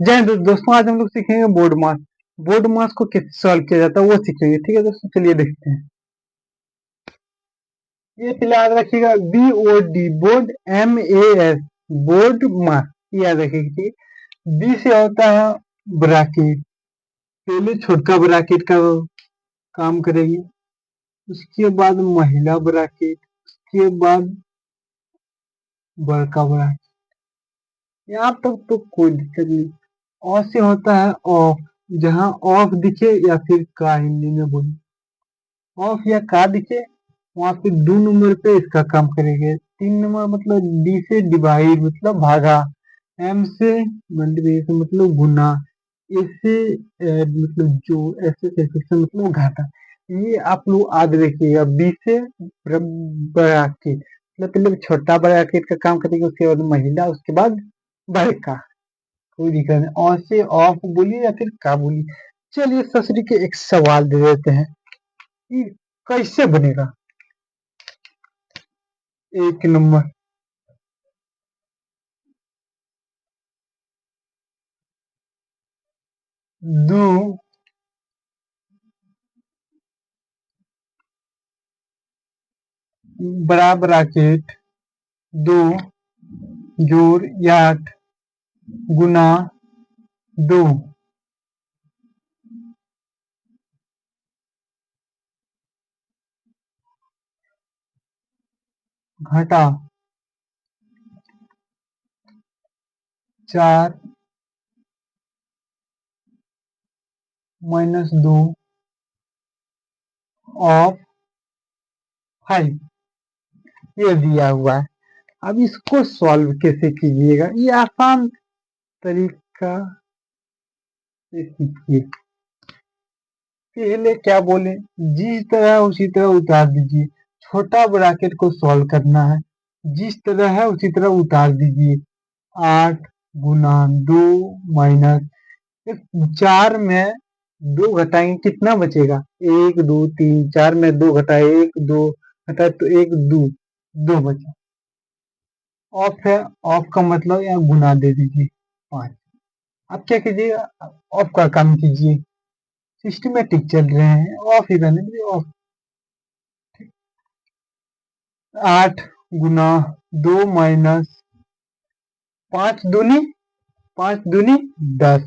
जय हिंद दोस्तों, आज हम लोग सीखेंगे बोर्ड मास। बोर्ड मास को कैसे सॉल्व किया जाता है वो सीखेंगे। ठीक है दोस्तों, चलिए देखते हैं। ये पहले याद रखिएगा, BOD बोर्ड, MAS बोर्ड मास, याद रखिएगा। ठीक है, बी से होता है ब्रैकेट। पहले छोटा ब्रैकेट का काम करेंगे, उसके बाद महिला ब्रैकेट, उसके बाद बड़का ब्रैकेट। यहाँ तक तो कोई दिक्कत नहीं। और से होता है ऑफ, जहाँ ऑफ दिखे या फिर का हिंदी में बोले ऑफ या का दिखे वहां पे 2 नंबर पे इसका काम करेंगे। 3 नंबर मतलब डी से डिवाइड मतलब भागा, एम से मल्टीप्लिकेशन मतलब गुना, ए से ऐड मतलब जो, ऐसे सब्ट्रैक्शन मतलब घाटा। ये आप लोग याद रखिएगा। बी से ब्रैकेट मतलब पहले छोटा ब्रैकेट का काम करेंगे, उसके बाद महिला, उसके बाद बड़का। कोई दिक्कत नहीं। और से ऑफ बोलिए या फिर का बोलिए। चलिए ससुरी के एक सवाल दे देते हैं कि कैसे बनेगा। 1 नंबर, दो बड़ा ब्रैकेट, 2 जोड़ 8 गुना 2, घटा 4 - 2 ऑफ 5, ये दिया हुआ है। अब इसको सॉल्व कैसे कीजिएगा, ये आसान तरीका से सीखिए। पहले क्या बोले, जिस तरह उसी तरह उतार दीजिए। छोटा ब्रैकेट को सॉल्व करना है, जिस तरह है उसी तरह उतार दीजिए। 8 - 2 माइनस 4 में 2 घटाएंगे कितना बचेगा, 1 2 3 4 में 2 घटाए 1 2 घटाए तो 1 2, 2 बचा। ऑफ है, ऑफ का मतलब यहाँ गुना दे दीजिए 5। अब क्या कीजिएगा, ऑफ का काम कीजिए। सिस्टमेटिक चल रहे हैं, ऑफ ही रहने दीजिए ऑफ। 8 - 2 माइनस 5 दूनी 10,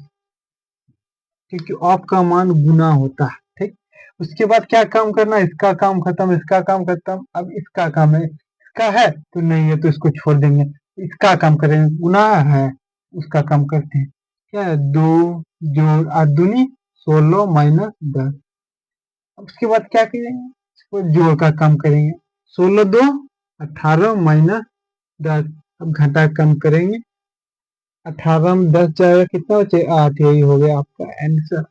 क्योंकि ऑफ का मान गुना होता है। ठीक, उसके बाद क्या काम करना, इसका काम खत्म, इसका काम खत्म। अब इसका काम है, इसका है तो नहीं है तो इसको छोड़ देंगे। इसका काम करेंगे, गुना है उसका काम करते हैं। क्या है, 2 जोड़ 8 दूनी 16 माइनस 10। अब उसके बाद क्या करेंगे, इसको जोड़ का काम करेंगे। 16 2 18 माइनस 10। अब घटा कम करेंगे, 18 में 10 जाएगा कितना बचे 8, यही हो गया आपका आंसर।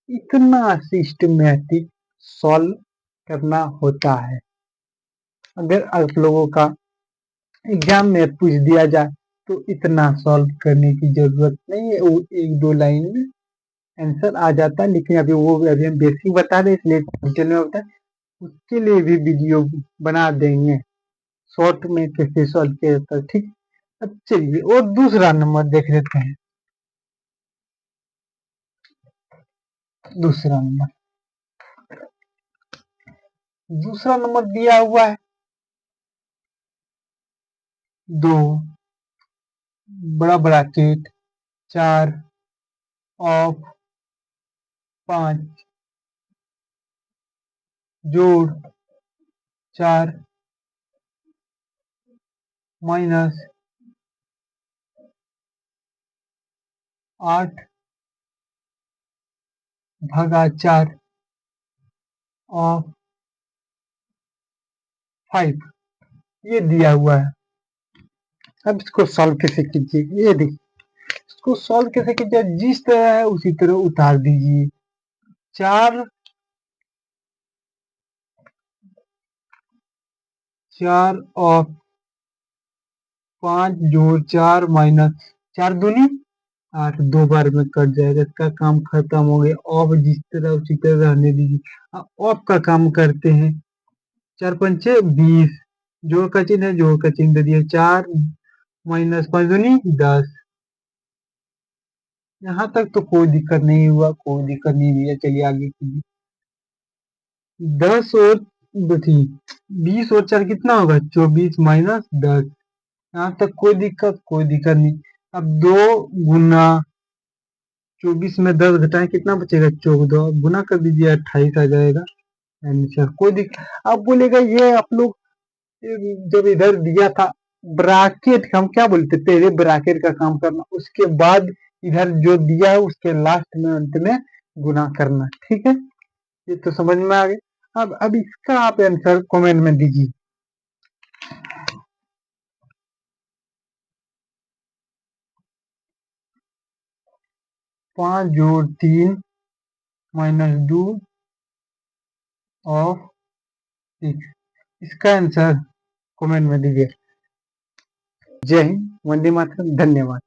इतना सिस्टमेटिक सॉल्व करना होता है। अगर आप लोगों का एग्जाम में पूछ दिया जाए तो इतना सॉल्व करने की जरूरत नहीं है, वो 1 2 लाइन में आंसर आ जाता है। लेकिन अभी हम बेसिक बता रहे इसलिए डिटेल में बता, उसके लिए भी वीडियो बना देंगे शॉर्ट में कैसे सॉल्व किया जाता है। ठीक, अब चलिए और दूसरा नंबर देख लेते हैं। दूसरा नंबर, दूसरा नंबर दिया हुआ है 2 बड़ा ब्रैकेट 4 ऑफ 5 जोड़ 4 माइनस 8 भागा 4 ऑफ 5, ये दिया हुआ है। अब इसको सॉल्व कैसे कीजिए, ये देखिए। इसको सॉल्व कैसे कीजिए, जिस तरह है उसी तरह उतार दीजिए। 4 ऑफ 5 जोड़ 4 माइनस 4 दूनी 8, 2 बार में कट जाएगा, इसका काम खत्म हो गया। ऑफ जिस तरह उसी तरह रहने दीजिए। अब ऑफ का काम करते हैं। 4 × 5 = 20, जोड़ का चिन्ह है, जोड़ का चिन्ह दे दिया। 4 - 5 दूनी 10, यहाँ तक तो कोई दिक्कत नहीं हुआ, कोई दिक्कत नहीं हुई है। चलिए आगे कीजिए। 10 और थी 20 और 4 कितना होगा? 24 - 10। यहाँ तक कोई दिक्कत नहीं। अब 2 गुना 24 में 10 घटाएं कितना बचेगा? 14। गुना कर दीजिए, 28 आ जाएगा आंसर। कोई दिक्कत। अब बोलेगा ये आप लोग जब इधर दिया था ब्रैकेट, हम क्या बोलते? पहले ब्रैकेट का काम करना, उसके बाद इधर जो दिया है उसके लास्ट में अंत में गुना करना। ठीक है, ये तो समझ में आ गया। अब इसका आप आंसर कमेंट में दीजिए। 5 - 3 - 2 और 6, इसका आंसर कमेंट में दीजिए। जय हिंद, वंदे मातरम, धन्यवाद।